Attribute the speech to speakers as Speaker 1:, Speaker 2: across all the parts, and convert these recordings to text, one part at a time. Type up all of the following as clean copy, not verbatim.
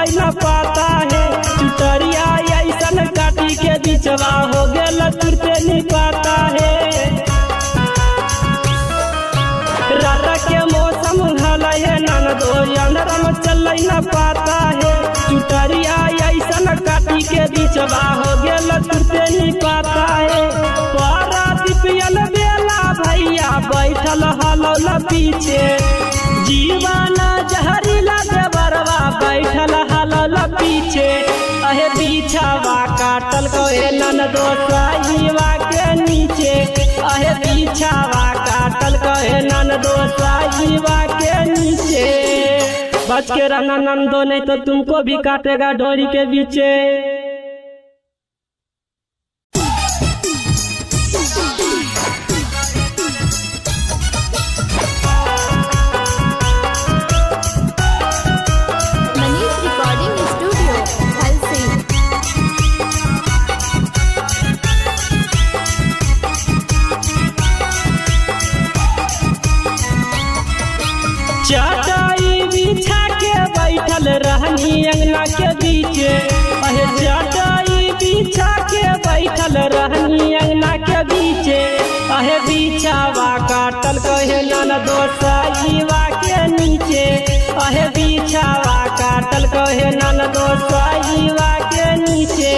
Speaker 1: चल न पाता है। चुटरिया ऐसन काटी के बिचवा हो गेल तुरते नहीं पाता है। रात के मौसम हल है ननदो अंधेरा में चल न पाता है। चुटरिया ऐसन काटी के बिचवा हो गेल तुरते नहीं पाता है। पारादीपियल बेला भैया बैठल हलौल पीछे, जीवन जहरीला देवरवा बैठल हलौल पीछे। अहे बिछावा काटल कहे ननदो साईवा के नीचे। अहे बिछावा काटल कहे ननदो साईवा के नीचे। बच के रहना ननदो नहीं तो तुमको भी काटेगा डोरी के बीचे। चटाई बिछा के बैठल रहनी अंगना के बीचे। अहे चटाई बिछा के बैठल रहनी अंगना के बीचे। अहे बिछावा काटल कहे ननदो साईवा के नीचे। अहे बिछावा काटल कहे ननदो साईवा के नीचे।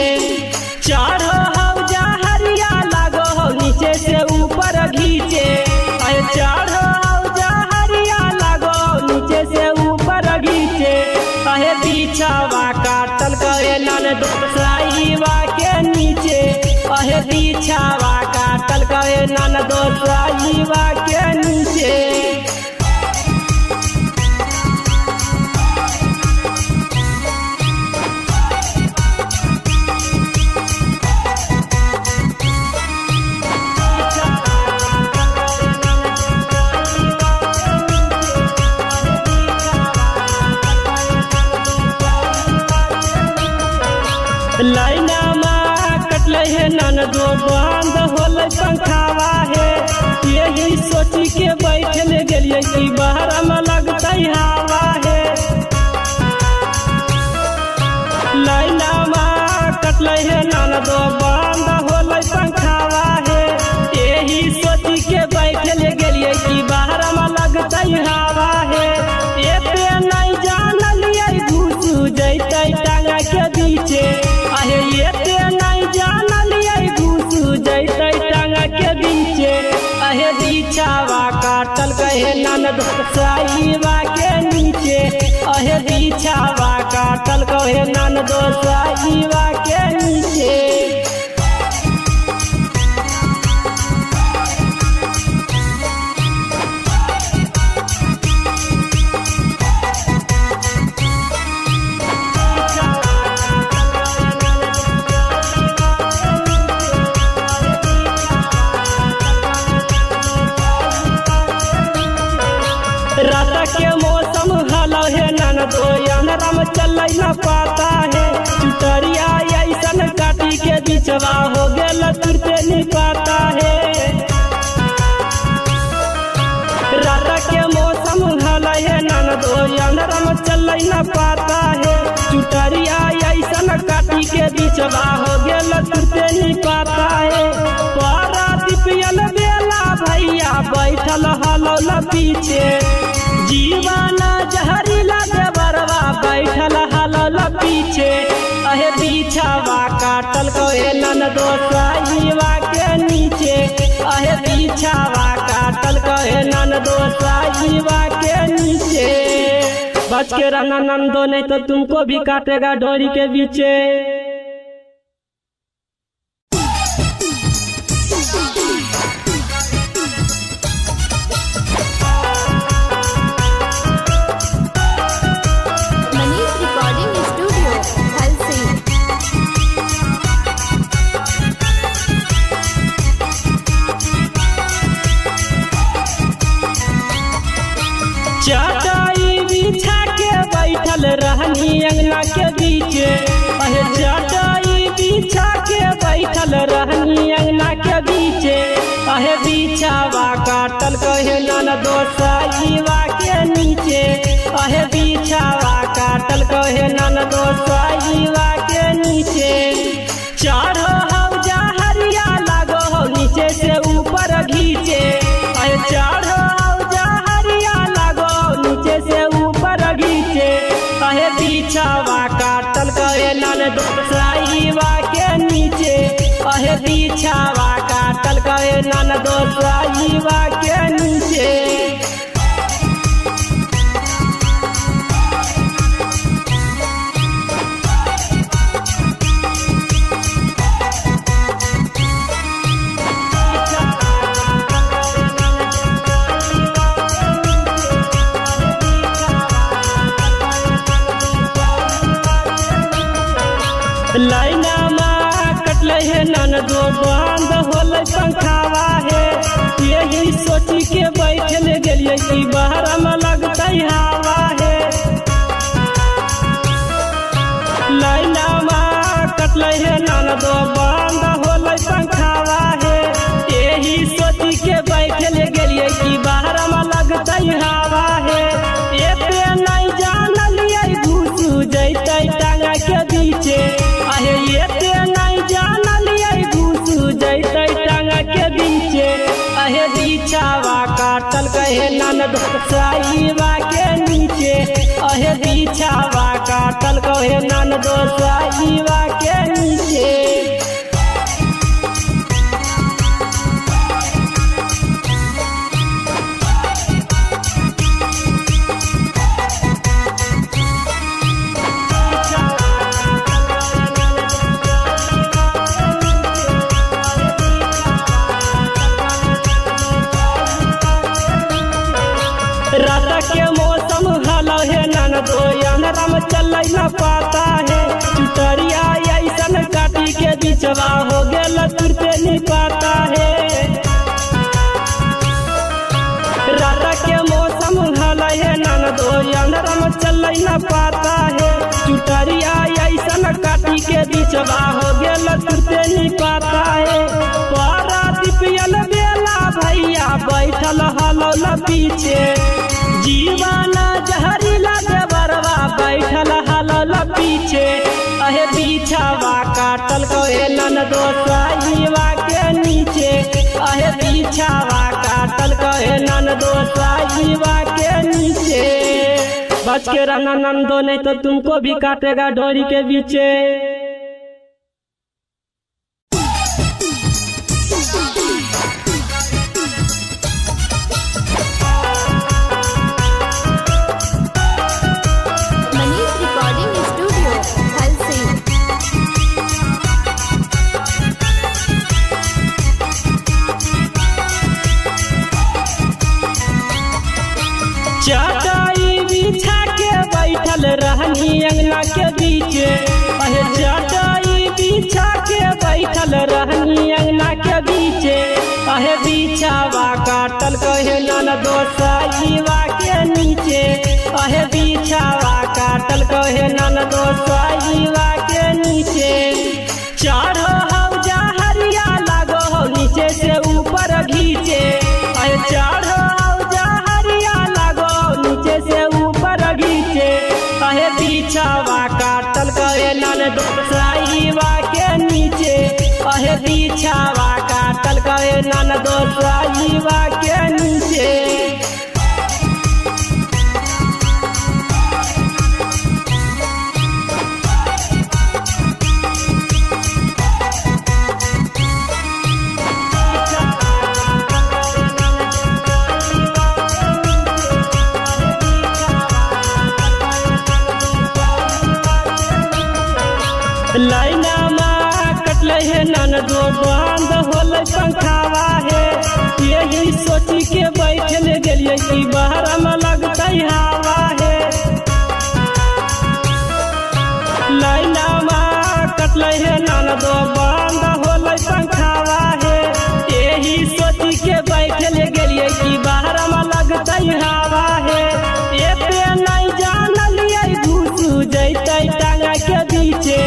Speaker 1: चढ़ो हौ जहरिया लागो हौ नीचे से ऊपर घीचे। अहे चढ़ो से ऊपर घीचे। अहे बिछावा काटल कहे ननदो साईवा के नीचे। अहे बिछावा काटल कहे ननदो साईवा के नीचे। लाइना माँ कटल है ननदो बंद होल पंखावा है। यही सोची के बैठल गलिए कि बाहर में लगता हवा है। लाइना माँ कटल है ननदो बंद होल पंखावा है। यही सोची के बैठल गलिए कि बाहर में लगता हवा है। एते नहीं जानलिए घुसू जैते टांगा के बीचे। अहे एते नहीं जानलिए घुसू जैते टांगा के बीचे। अहे बिछावा काटल कहे ननदो साईवा के नीचे। अहे बिछावा काटल कहे ननदो साईवा के नीचे। रात के मौसम हल है ननदो अंधेरा में चल न पाता है। चुटरिया ऐसन काटी के बिचवा हो गेल तुरते नहीं पाता है। रात के मौसम हल है ननदो अंधेरा में चल न पाता है। चुटरिया ऐसन काटी के बिचवा हो गेल तुरते नहीं पाता है। पारादीपियल बेला भैया बैठल हलौल पीछे, जीवन जहरीला देवरवा बैठल हलौल पीछे। अहे बिछावा काटल कहे ननदो साईवा के नीचे। अहे बिछावा काटल कहे ननदो साईवा के नीचे। बच के रहना ननदो नहीं तो तुमको भी काटेगा डोरी के बीचे। चटाई बिछा के बैठल रहनी अंगना के बीचे। अहे चटाई बिछा के बैठल रहनी अंगना के बीचे। अहे बिछावा काटल कहे ननदो साईवा के नीचे। अहे बिछावा काटल कहे ननदो बीछावा काटल कहे ननदो साईवा के नीचे। लाइना में कटले है ननदो बंद होले पंखावा है। यही सोची के बैठल गेलिए कि बाहर में लगता हवा है। लाइना में कटले है ननदो बंद होले पंखावा है। यही सोची के बैठल गेलिए कि बाहर में लगता हवा है। एते नहीं जानलिए घुसू जैते टांगा के बीचे। आहे एते नहीं जानलिए घुसू जैते टांगा के बीचे। आहे बीछावा काटल कहे ननदो साईवा के नीचे। आहे बीछावा काटल कहे ननदो साईवा के नीचे। रात के मौसम हलो है ननदो अंधरा में चल न पाता है। चुटरिया ऐसन काटी के बिचवा हो गेल तुरते नहीं पाता है। रात के मौसम हलो है ननदो अंधरा में चल न पाता है। चुटरिया ऐसन काटी के बिचवा हो गेल तुरते नहीं पाता है। पारा दिपियल बेला भैया बैठल हलो ल पीछे। जीवाना जहरीला देवरवा बैठल हलल पीछे। अहे बीछावा काटल कहे ननदो साईवा के नीचे। अहे बीछावा काटल कहे ननदो साईवा के नीचे। बच के रहना नंदो नहीं तो तुमको भी काटेगा डोरी के बीचे। चटाई बिछा के बैठल रहनी अंगना के बीचे। अहे चटाई बिछा के बैठल रहनी अंगना के बीचे। अहे बीछावा काटल कहे ननदो साईवा के नीचे। अहे बीछावा काटल कहे ननदो साईवा के नीचे। चढ़ो हौजा हरिया लागो हो नीचे से ऊपर घीचे। अहे चढ़ो हौजा हरिया लागो नीचे से ऊपर घीचे। अहे बीछावा काटल कहे ननदो साईवा के नीचे। अहे बीछावा काटल कहे ननदो साईवा के नीचे। लाइना में कटले है ननदो बंद होले पंखावा है। यही सोची के बैठल गेलिए कि बाहर में लगता हवा है। लाइना में कटले है ननदो बंद होले पंखावा है। यही सोची के बैठल गेलिए कि बाहर में लगता हवा है। एते नहीं जानलिए घुसू जैते टांगा के बीचे।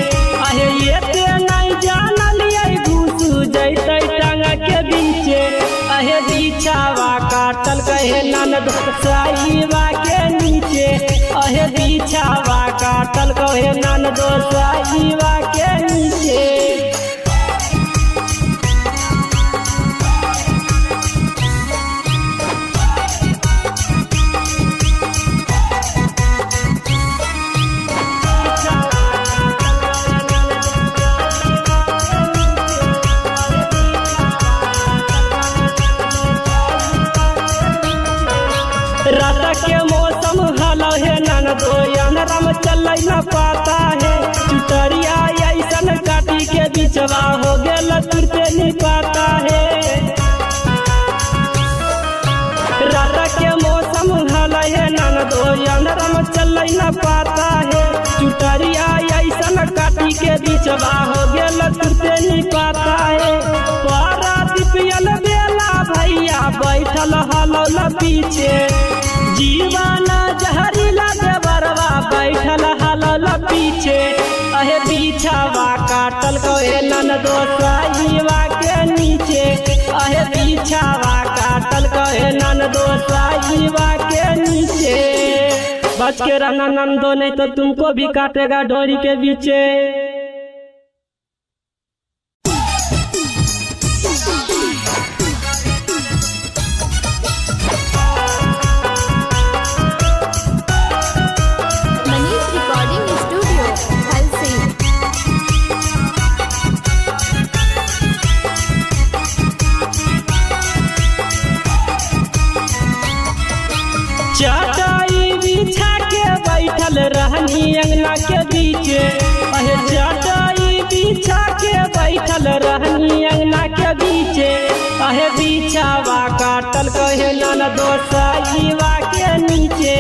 Speaker 1: आहे एते नहीं जानलिए घुसू जैते टांगा के बीचे। अहे बीछावा काटल कहे ननदो साईवा के नीचे। अहे बीछावा काटल कहे ननदो साईवा के नीचे। के मौसम हलो है ननदो अंधरम चल न पाता है चुटरिया ऐसन काटी के बिचवा हो गेल तुरते नहीं पाता है रात के मौसम हलो है ननदो अंधरम चल न पाता है चुटरिया ऐसन काटी के बिचवा हो गेल तुरते नहीं पाता है पारा दिपियल बेला भैया बैठल हलो न पीछे जीवाना जहरीला देवरवा बैठल हलो न पीछे अहे बिछावा काटल कहे ननदो साईवा के नीचे अहे बिछावा काटल कहे ननदो साईवा के नीचे बच के रहना नंदो नहीं तो तुमको भी काटेगा डोरी के पीछे। चटाई बिछा के बैठल रहनी अंगना के बीचे अहे चटाई बिछा के बैठल रहनी अंगना के बीचे अहे बिछावा काटल कहे ननदो साईवा के नीचे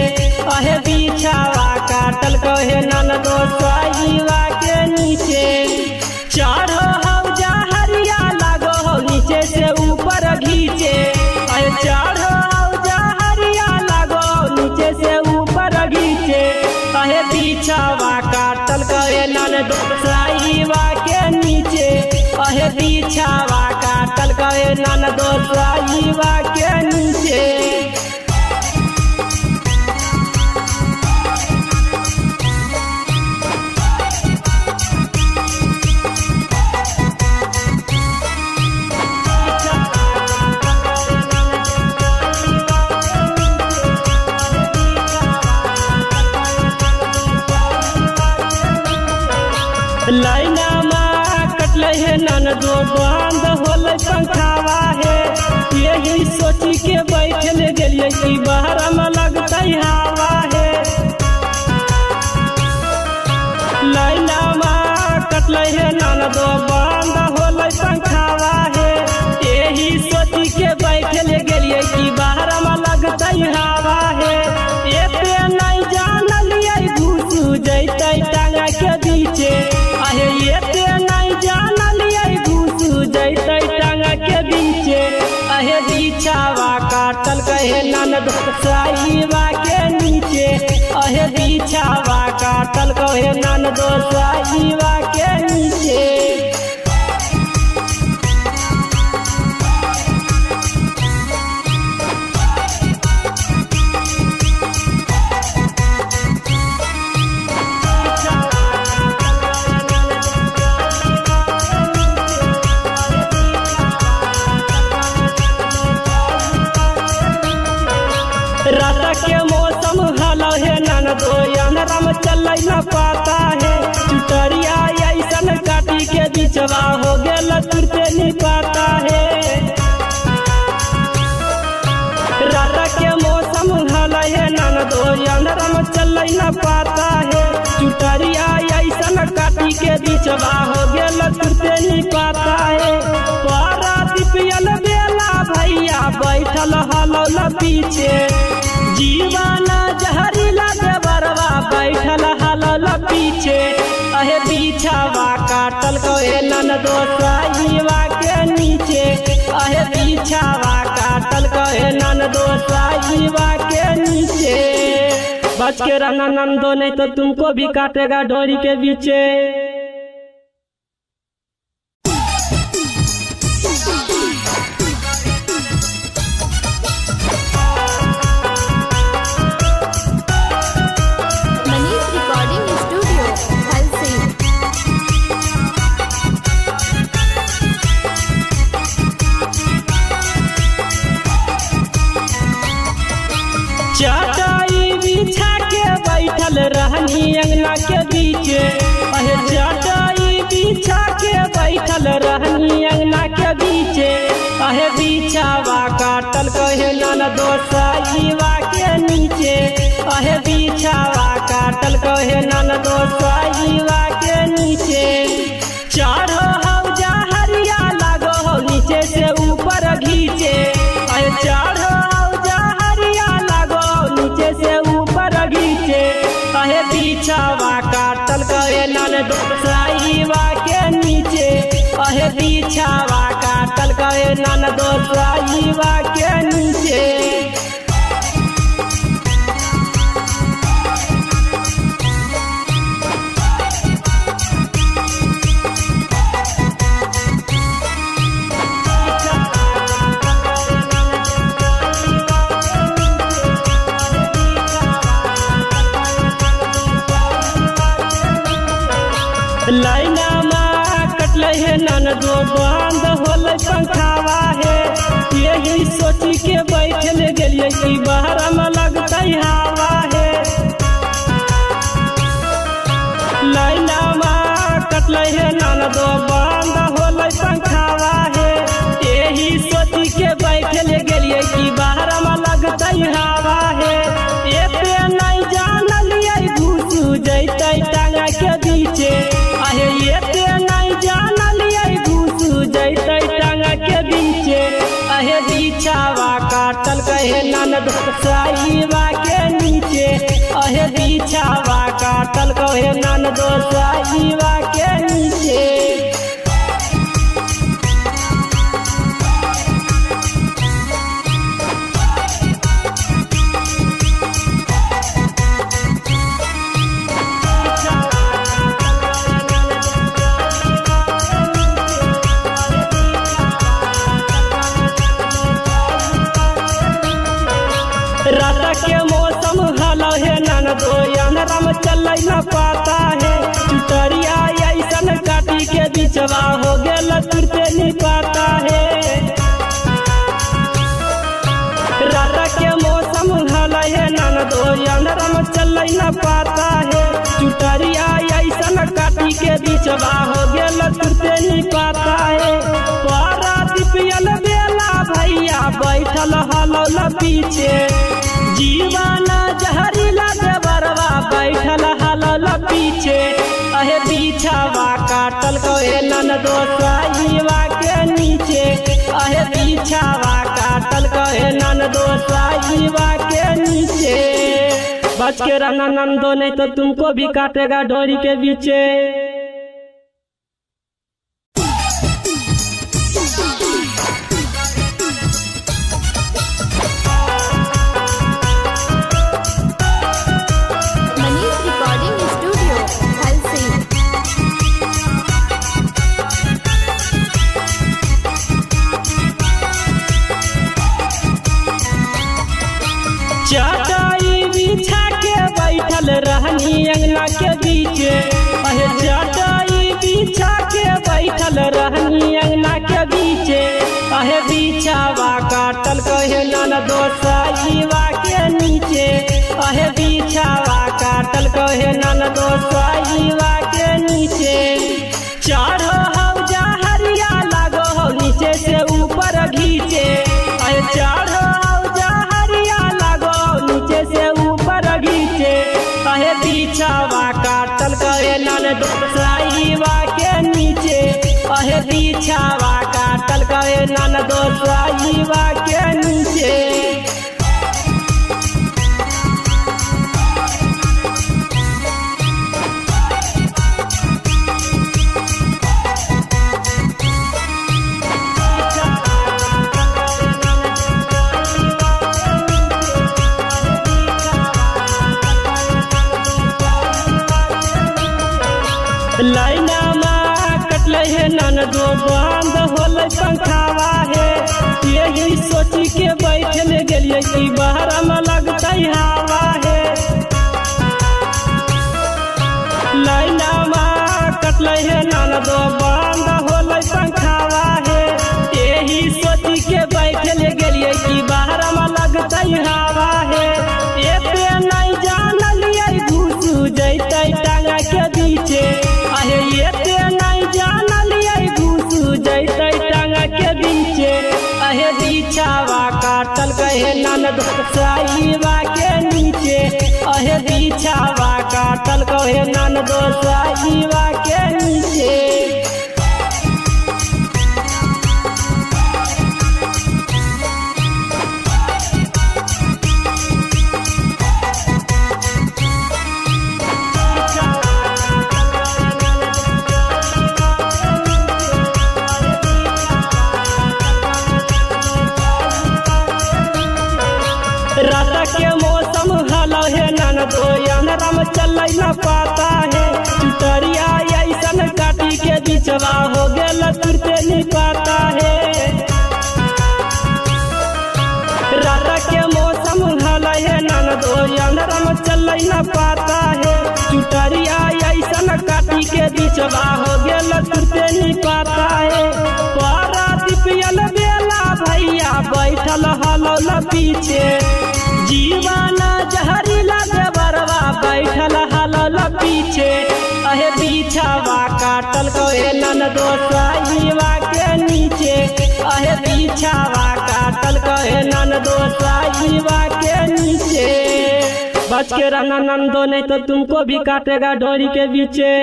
Speaker 1: अहे बिछावा काटल कहे ननदो साईवा के नीचे चढ़ो हौजा हरिया लागो हो नीचे से ऊपर घीचे अहे चढ़ो से ऊपर घीचे अहे बिछावा काटल कहे ननदो साईवा के नीचे अहे बिछावा काटल कहे ननदो साईवा के नीचे। लाइना माँ कटल है ननदो बंद होल पंखावा है यही सोची के बैठल गेलिए कि बाहर में लगता हवा है लाइना माँ कटल है ननदो बंद होल पंखावा है यही सोची के बैठल गेलिए कि बाहर में लगता हवा है एते नहीं जानलिए घुसू जैते टांगा के बीचे अहे एते नहीं जानलिए घुसू जैते टांगा के बीचे अहे बिछावा काटल कहे ननदो साईवा के नीचे अहे बिछावा काटल कहे ननदो साईवा के नीचे। रात के मौसम हलो है ननदो अंधरम चल न पाता है चुटरिया ऐसन काटी के बिचवा हो गेल तुरते नहीं पाता है रात के मौसम हलो है ननदो अंधरम चल न पाता है चुटरिया ऐसन काटी के बिचवा हो गेल तुरते नहीं पाता है पारा दिपियल बेला भैया बैठल हलो न पीछे जीवाना जहरीला देवरवा बैठल हलो न पीछे अहे बिछावा काटल कहे ननदो साईवा के नीचे अहे बिछावा काटल कहे ननदो साईवा के नीचे बच के रहना नंदो नहीं तो तुमको भी काटेगा डोरी के पीछे। चटाई बिछा के बैठल रहनी अंगना के बीचे अहे चटाई बिछा के बैठल रहनी अंगना के बीचे अहे बिछावा काटल कहे ननदो साईवा के नीचे दो साईवा के नीचे। चढ़ो हौजा हरिया लागो हो नीचे से ऊपर घीचे। अरे चढ़ो हौजा हरिया लागो नीचे से ऊपर घीचे। अहे बिछावा काटल कहे नन दो साईवा के नीचे। अहे बिछावा काटल कहे नन दो साईवा के नीचे। लाइना में कटल है नन दो बंद होल पंखावा है। यही सोची के बैठल गलिए कि बाहर में लगता हवा है। लाइना में कटल है नन दो बंद होल पंखावा है। यही सोची के बैठल गलिए कि बाहर में लगता हवा है। एते नहीं जानलिए घुस जैते टांगा के बीचे। अहे एते नहीं जानलिए घुस जैते टांगा के बीचे। अहे बिछावा काटल कहे नन दो साईवा के नीचे। अहे बिछावा काटल कहे नन दो साईवा के नीचे। रात के मौसम हलो है नन दो अंधेरा में चल न पाता है। चुटरिया ऐसन काटी के बिचवा हो गेल तुरते नहीं पाता है। रात के मौसम हलो है नन दो अंधेरा में चल न पाता है। चुटरिया ऐसन काटी के बिचवा हो गेल तुरते नहीं पाता है। पारादीपियल बेला भैया बैठल हलो ल पीछे। जीवाना जहरीला देवरवा बैठल हलो पीछे। अहे बिछावा काटल कहे नन दो साईवा के नीचे। अहे बिछावा काटल कहे नन दो साईवा के नीचे। बच के रहना नंदो नहीं तो तुमको भी काटेगा डोरी के बीचे। चटाई बिछा के बैठल रहनी अंगना के बीचे। अहे चटाई बिछा के बैठल रहनी अंगना के बीचे। अहे बिछावा काटल कहे नन दो साईवा के नीचे। अहे बिछावा काटल कहे नन दो साईवा के नीचे। चढ़ो हौजा हरिया लागो हो नीचे से ऊपर घीचे। अहे चढ़ो हौजा हरिया लागो नीचे से ऊपर घीचे। अहे बिछावा काटल कहे नन दो साईवा के नीचे। अहे बिछावा काटल कहे नन दो साईवा के नीचे। लाइना में कटल है नन दो बंद होल पंखावा है। यही सोची के बैठल गलिए कि बाहर में लगता हवा है। लाइना में कटल है नन दो बंद होल पंखावा है। यही सोची के बैठल गलिए कि बाहर में लगता हवा है। एते नहीं जानलिए घुस जैते टांगा के बीचे। अहे एते नहीं जानलिए घुस जैते टांगा के बीचे। अहे बिछावा काटल कहे नन दो साईवा के नीचे। बीचे अहे बिछावा काटल कहे ननदो साईवा के नीचे। रात के मौसम हलो है ननदो अंधरम चल न पाता है चुटरिया ऐसन काटी के बिचवा हो गेल तुरते नहीं पाता है। रात के मौसम हलो है ननदो अंधरम चल न पाता है चुटरिया ऐसन काटी के बिचवा हो गेल तुरते नहीं पाता है। पारादीपियल बेला भैया बैठल हलो ल पीछे जीवाना जहरीला देवरवा बैठल हलो ल पीछे अहे बिछावा काटल कहे ननदो साईवा के नीचे अहे बिछावा काटल कहे ननदो साईवा के नीचे। बच के रहना ननदो नहीं तो तुमको भी काटेगा डोरी के बीचे।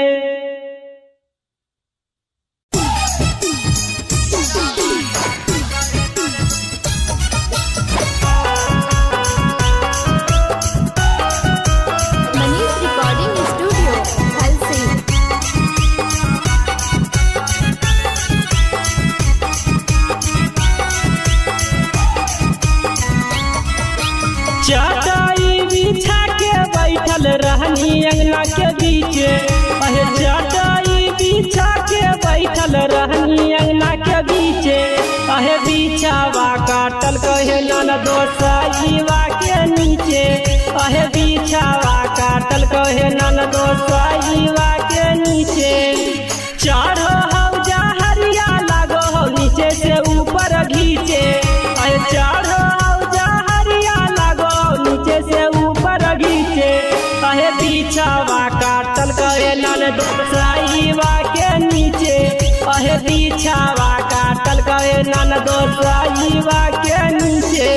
Speaker 1: चटाई बिछा के बैठल रहनी अंगना के बीचे अहे चटाई बिछा के बैठल रहनी अंगना के बीचे अहे बिछावा काटल कहे ननदो साईवा के नीचे अहे बिछावा काटल कहे ननदो साईवा के नीचे। चढ़ो हौजा हरिया लागो हो नीचे से ऊपर घीचे अहे चढ़ो से ऊपर घीचे अहे बिछावा काटल कहे ननदो साईवा के नीचे अहे बिछावा काटल कहे ननदो साईवा के नीचे।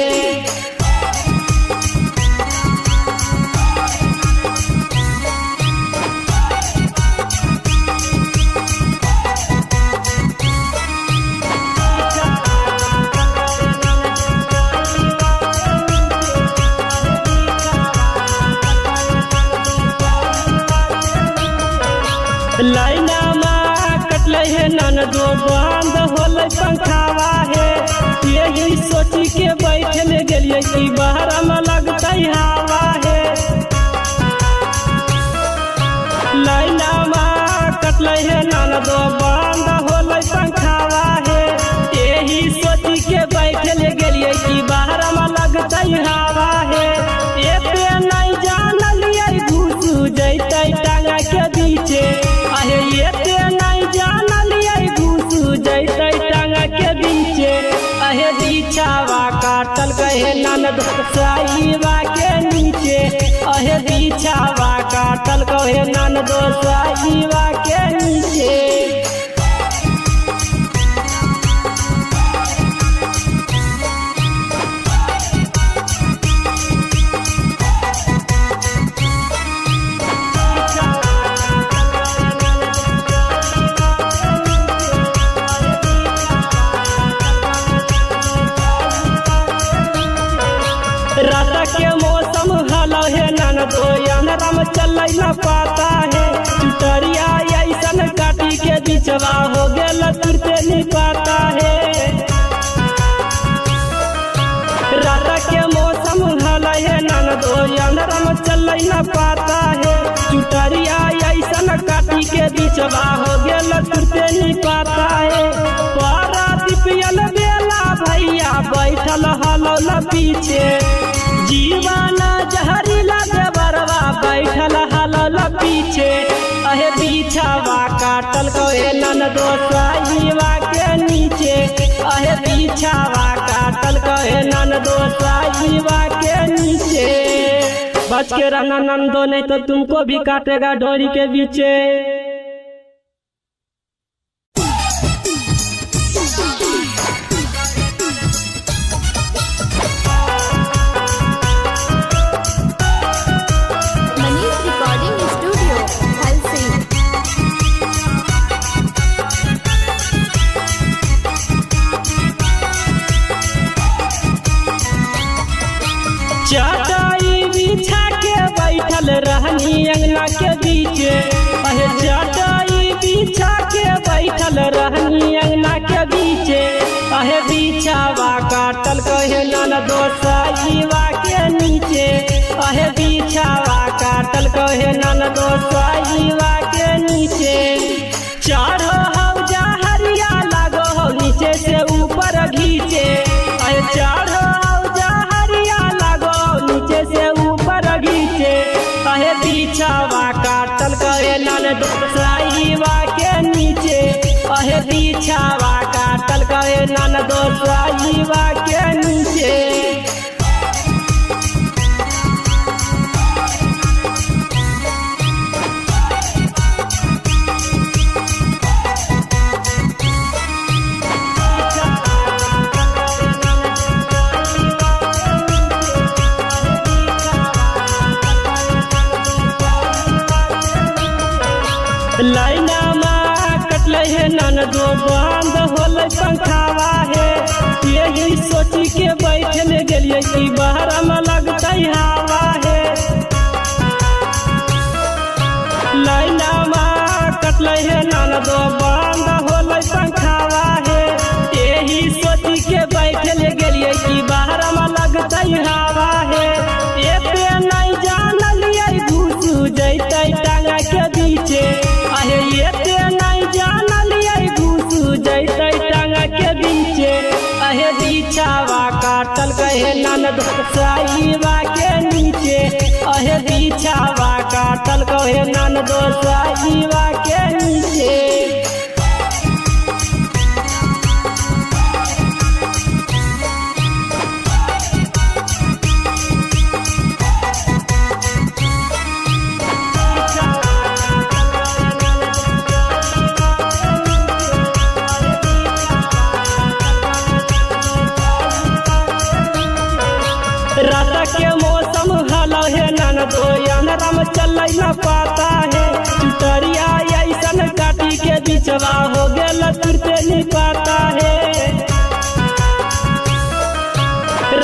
Speaker 1: लाइना माँ कटल है ननदो बंद होल पंखावा है यही सोची के बैठल गेलिए कि बाहर में लगता हवा है। लाइना माँ कटल है ननदो बंद होल पंखावा है यही सोची के बैठल गेलिए कि बाहर में लगता हवा है। ये पे नहीं जानलिए घुस जैते टांगा के बीचे अहे ये ते नहीं जानलिए घुस जैते टांगा के बीचे अहे बिछावा काटल कहे ननदो साईवा के नीचे अहे बिछावा काटल कहे ननदो साईवा के नीचे। रात के मौसम हलो है ननदो अंधरम चल न पाता है चुटरिया ऐसन काटी के बिचवा हो गेल तुरते नहीं पाता है। रात के मौसम हलो है ननदो अंधरम चल न पाता है चुटरिया ऐसन काटी के बिचवा हो गेल तुरते नहीं पाता है। पारादीपियल बेला भैया बैठल हलो ल पीछे जीवाना जहरीला देवरवा बैठल हलो ल पीछे अहे बिछावा काटल कहे ननदो साईवा के नीचे अहे बिछावा काटल कहे ननदो साईवा के नीचे। बच के रहना ननदो नहीं तो तुमको भी काटेगा डोरी के बीचे। चटाई बिछा के बैठल रहनी अंगना के बीचे, अहे चटाई बिछा के बैठल रहनी अंगना के बीचे, अहे बिछावा काटल कहे ननदो साईवा के नीचे, अहे बिछावा काटल कहे ननदो साईवा के नीचे। चढ़ो हौजा हरिया लागो हो नीचे से ऊपर घीचे, अहे चढ़ो हौजा हरिया लागो नीचे से ऊपर घीचे, अहे बिछावा काटल कहे ननदो साईवा के नीचे, अहे बिछावा काटल कहे ननदो साईवा के नीचे। लाइना माँ कटले है ननदो बंद होले पंखावा है, यही सोची के बैठल गेलिए कि बाहर में लगता हवा है। लाइना माँ कटले है ननदो बंद होले पंखावा है, यही सोची के बैठल गेलिए कि बाहर में लगता हवा है। एते नहीं जानलिए घुस जैते टांगा के बीचे, अहे एते नहीं जानलिए घुस जैते टांगा के बीचे, अहे बिछावा काटल कहे ननदो साईवा के नीचे, अहे बिछावा काटल कहे ननदो साईवा के नीचे। रात के मौसम हलो है ननदो अंधेरा में चल न पाता है, चुटरिया ऐसन काटी के बिचवा हो गेल तुरते नहीं पाता है।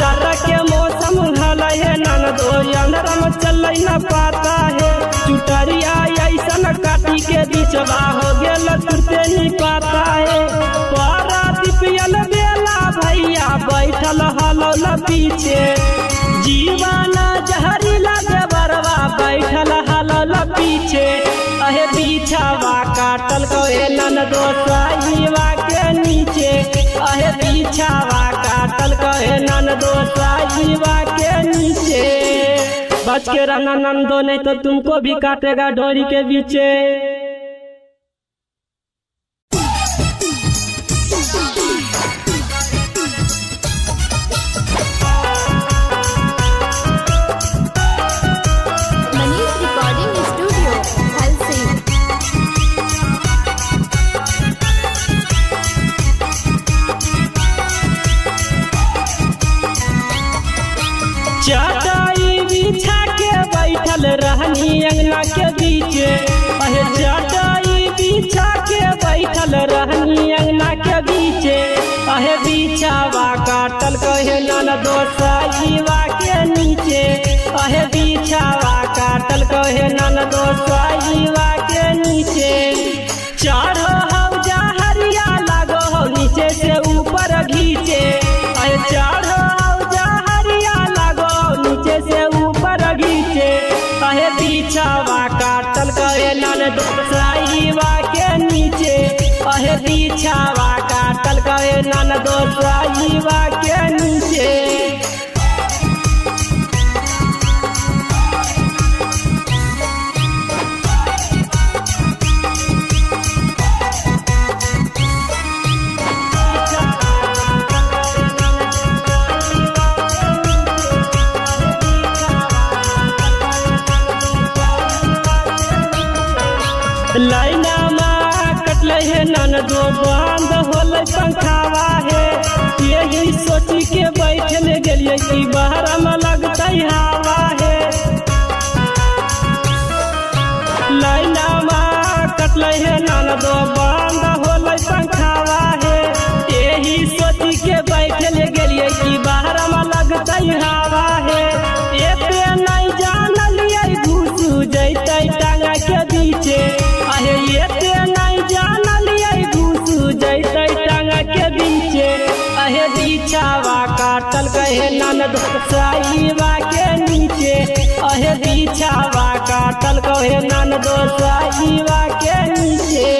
Speaker 1: रात के मौसम हलो है ननदो अंधेरा में चल न पाता है, चुटरिया ऐसन काटी के बिचवा हो गेल तुरते नहीं पाता है। पारादीपियल बेला भैया बैठल हलो ल पीछे, जीवाना जहरीला देवरवा बैठल हलो ल पीछे, अहे बिछावा काटल कहे ननदो साईवा के नीचे, अहे बिछावा काटल कहे ननदो साईवा के नीचे। बच के रहना ननदो नहीं तो तुमको भी काटेगा डोरी के बीचे। चटाई बिछा के बैठल रहनी अंगना के बीचे, अहे चटाई बिछा के बैठल रहनी अंगना के बीचे, अहे बिछावा काटल कहे ननदो साईवा के नीचे, अहे बिछावा काटल कहे ननदो साईवा के नीचे। चढ़ो हौजा हरिया लागो हो नीचे से ऊपर घीचे, अहे चढ़ो हौजा हरिया लागो नीचे से ऊपर घीचे, अहे बिछावा काटल कहे ननदो साईवा के नीचे, अहे बिछावा काटल कहे ननदो साईवा के नीचे। लाइना माँ कटले है ननदो बंद होले पंखावा है, यही सोची के बैठल गेलिए कि बाहर में लगता हवा है। लाइना माँ कटले है ननदो बंद होले पंखावा है, यही सोची के बैठल गेलिए कि बाहर में लगता हवा है। साईवा के नीचे अहे बिछावा काटल कहे ननदो साईवा के नीचे।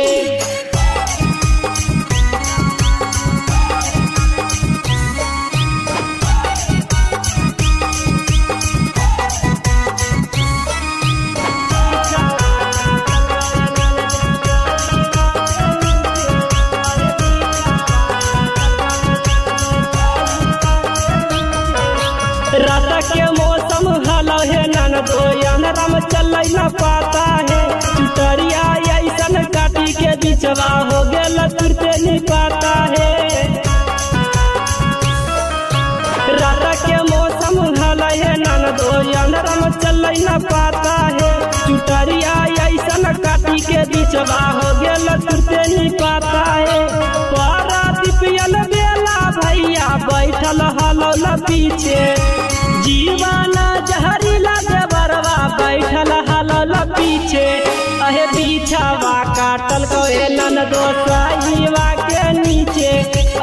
Speaker 1: रात के मौसम हलो है ननदो अंधरम चल न पाता है चुटरिया ऐसन काटी के बिचवा हो गेल तुरते नहीं पाता है। रात के मौसम हलो है ननदो अंधरम चल न पाता है चुटरिया ऐसन काटी के बिचवा हो गेल तुरते नहीं पाता है। पारादीपियल बेला भैया बैठल हलो ल पीछे जीवाना जहरीला देवरवा बैठल हलो ल पीछे अहे बिछावा काटल कहे ननदो साईवा के नीचे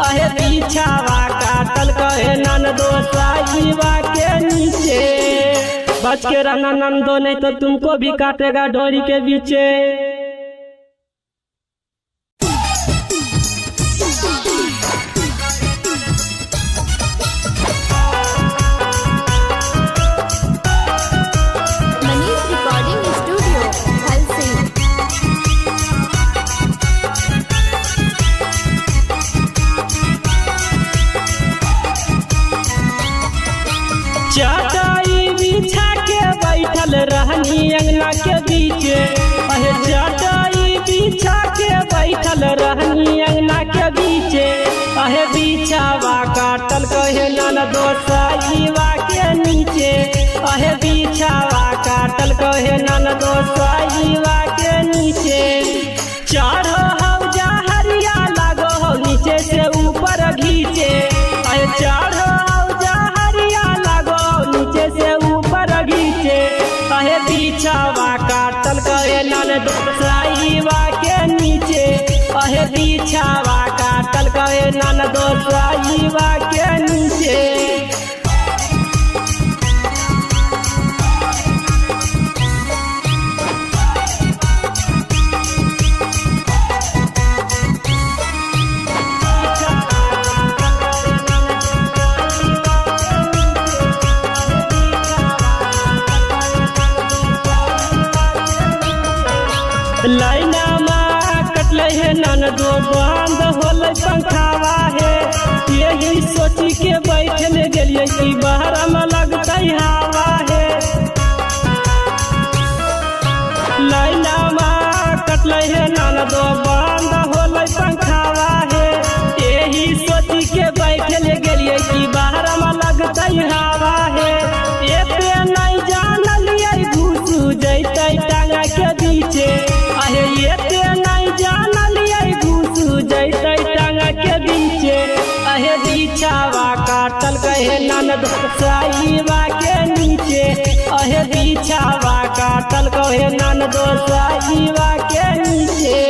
Speaker 1: अहे बिछावा काटल कहे ननदो साईवा के नीचे। बच के रहना ननदो नहीं तो तुमको भी काटेगा डोरी के बीचे। चटाई बिछा के बैठल रहनी अंगना के बीचे अहे चटाई बिछा के बैठल रहनी अंगना के बीचे अहे बिछावा काटल कहे ननदो साईवा के नीचे अहे बिछावा काटल कहे ननदो साईवा के नीचे। चढ़ो हौजा हरिया लागो हो नीचे से ऊपर घीचे अहे चढ़ो से ऊपर घीचे अहे बिछावा काटल कहे ननदो साईवा के नीचे अहे बिछावा काटल कहे ननदो साईवा के नीचे। लाइना माँ कटले है ननदो बंद होल पंखावा है यही सोची के बैठल गेलिए कि बाहर में लगता हवा है। लाइना माँ कटले है ननदो बंद होल पंखावा है यही सोची के बैठल गेलिए कि बाहर में लगता हवा है। एते नहीं जानलिए घुसू जैते टांगा के बीचे अहे एते नहीं जानलिए घुसू जैते टांगा के बीचे अहे बिछावा काटल कहे ननदो साईवा के नीचे अहे बिछावा काटल कहे ननदो साईवा के नीचे।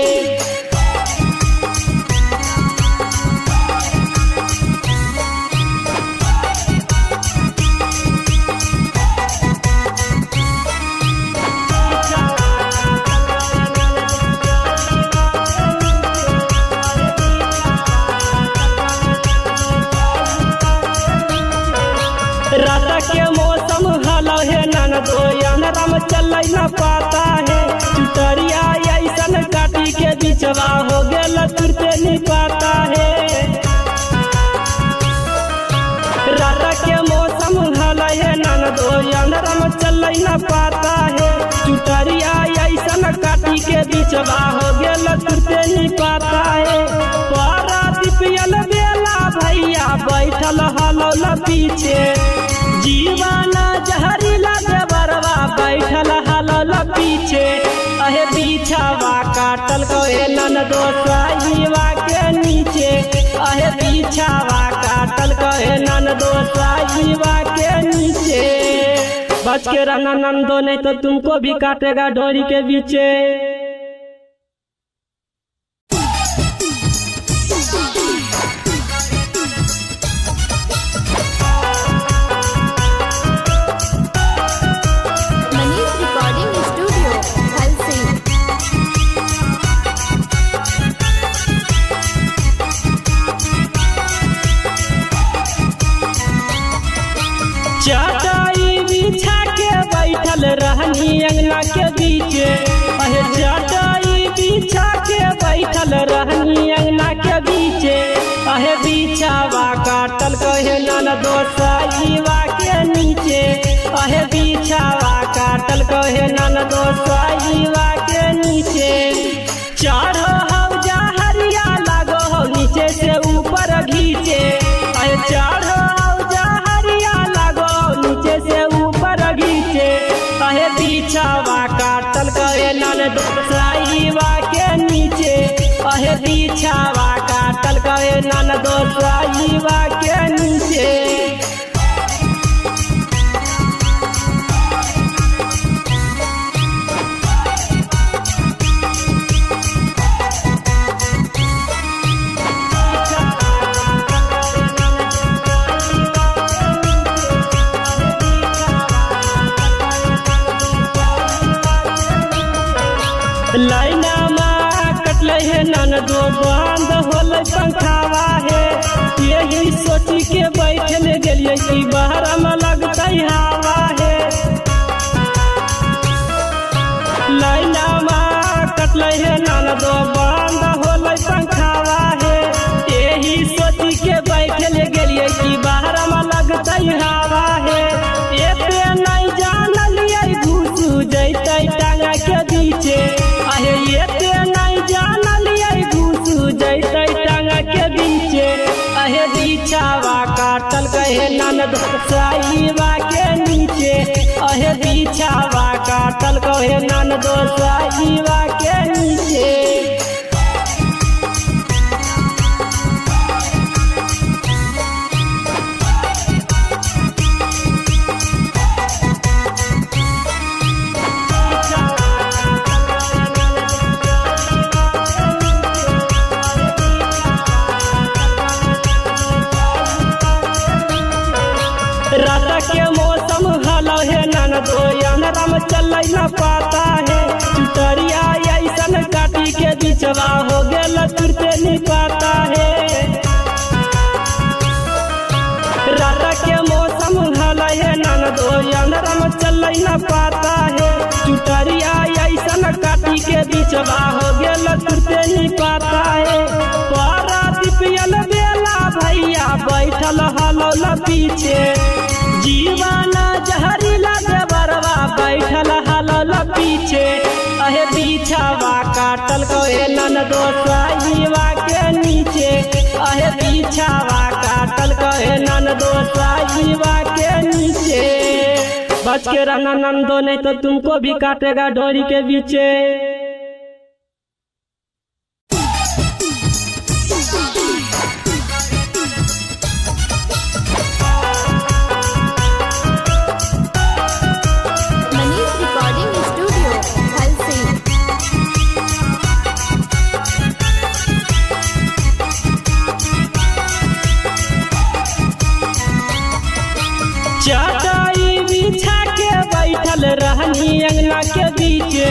Speaker 1: रात के मौसम हलो है ननदो अंधरम चल न पाता है चुटरिया ऐसन काटी के बिचवा हो गेल तुरते नहीं पाता है। रात के मौसम हलो है ननदो अंधरम चल न पाता है चुटरिया ऐसन काटी के बिचवा हो गेल तुरते नहीं पाता है। पारादीपियल बेला भैया बैठल हलो ल पीछे जीवाना जहरीला देवरवा बैठल हलो ल पीछे अहे बिछावा काटल कहे ननदो साईवा के नीचे अहे बिछावा काटल कहे ननदो साईवा के नीचे। बच के रहना ननदो नहीं तो तुमको भी काटेगा डोरी के बीचे। चटाई बिछा के बैठल रहनी अंगना के बीचे, अहे चटाई बिछा के बैठल रहनी अंगना के बीचे, अहे बिछावा काटल कहे ननदो साईवा के नीचे, अहे बिछावा काटल कहे ननदो साईवा के नीचे। चढ़ो हौजा हरिया लागो हो नीचे से ऊपर घीचे, अहे चढ़ो हौजा हरिया लागो नीचे से ऊपर घीचे, अहे बिछावा काटल कहे ननदो साईवा के नीचे, अहे बिछावा काटल कहे ननदो साईवा के नीचे। लाइना माँ कटले है ननदो बंद होले पंखावा है, यही सोची के बैठल गेलिए कि बाहर में लगता हवा है। लाइना माँ कटले है ननदो बंद होले पंखावा है, यही सोची के बैठल गेलिए कि बाहर में लगता हवा है। एते नहीं जानलिए घुसू जैते टांगा के बीचे, अहे एते नहीं जानलिए घुसू जैते टांगा के बीचे, अहे बिछावा काटल कहे ननदो साईवा के नीचे, अहे बिछावा काटल कहे ननदो साईवा के नीचे। रात के मौसम हलो है ननदो अंधेरा में चल न पाता है, चुटरिया ऐसन काटी के बिचवा हो गेल तुरते नहीं पाता है। रात के मौसम हलो है ननदो अंधेरा में चल न पाता है, चुटरिया ऐसन काटी के बिचवा हो गेल तुरते नहीं पाता है। पारा दिपियल बेला भैया बैठल हलो ल पीछे, जीवाना जहरीला देवरवा बैठल हलल पीछे, अहे बिछावा काटल कहे ननदो साईवा के नीचे, अहे बिछावा काटल कहे ननदो साईवा के नीचे। बच के रहना नंदो नहीं तो तुमको भी काटेगा डोरी के बीचे। चटाई बिछा के बैठल रहनी अंगना के बीचे,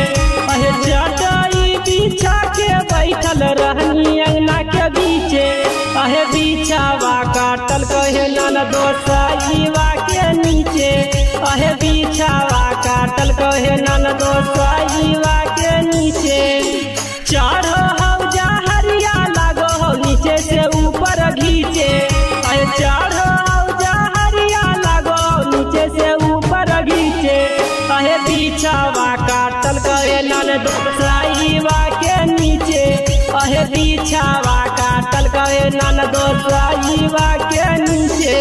Speaker 1: अहे चटाई बिछा के बैठल रहनी अंगना के बीचे, अहे बिछावा काटल कहे ननदो साईवा के नीचे, अहे बिछावा काटल कहे ननदो साईवा के नीचे। चढ़ो हौजा हरिया लागो हो नीचे से ऊपर घीचे, अहे चढ़ो हौजा हरिया लागो नीचे से ऊपर घीचे, अहे बिछावा काटल कहे ननदो साईवा के नीचे, अहे बिछावा काटल कहे ननदो साईवा के नीचे।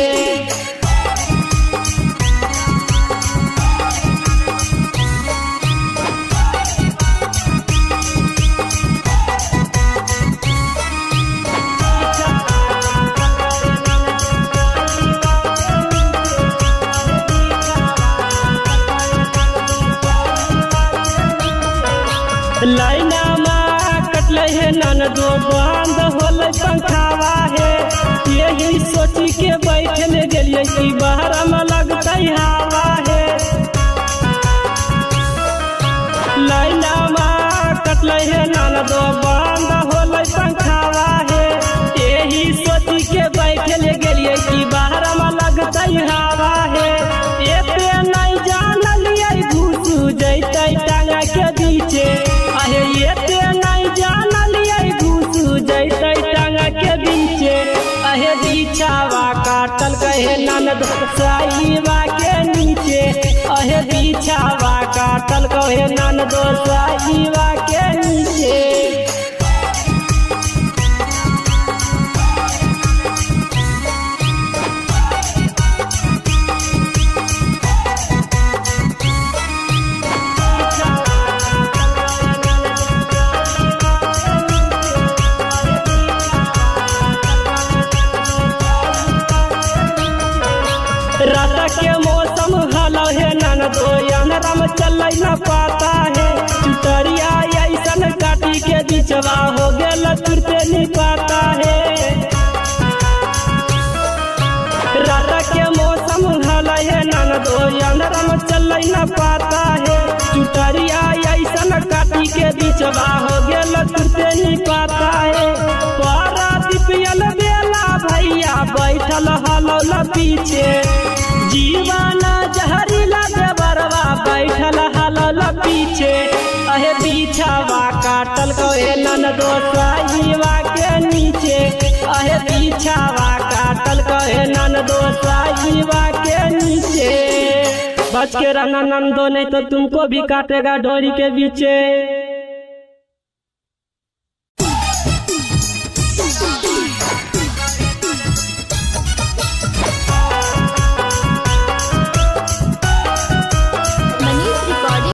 Speaker 1: लाइना माँ कटले है ननदो बंद होले पंखावा है, यही सोची के बैठल गेलिए कि बाहर में लगता हवा है। लाइना माँ कटले है ननदो बंद होले पंखावा है, यही सोची के बैठल गेलिए कि बाहर में लगता हवा है। कहे ननद साईबा के नीचे अहे बिछावा काटल कहे ननद साईबा के नीचे। रात के मौसम हलो है ननदो अंधराम चल न पाता है चुटरिया ऐसन काटी के बिचवा हो गेल तुरते नहीं पाता है। रात के मौसम हलो है ननदो अंधराम चल न पाता है चुटरिया ऐसन काटी के बिचवा हो गेल तुरते नहीं पाता है। पारा दीपियल बेला भैया बैठल हलो पीछे जीवाना जहरीला देवरवा बैठल हलल पीछे अहे बिछावा काटल कहे ननदो साईबा के नीचे अहे बिछावा काटल कहे ननदो साईबा के नीचे। बच के रहना नंदो नहीं तो तुमको भी काटेगा डोरी के पीछे।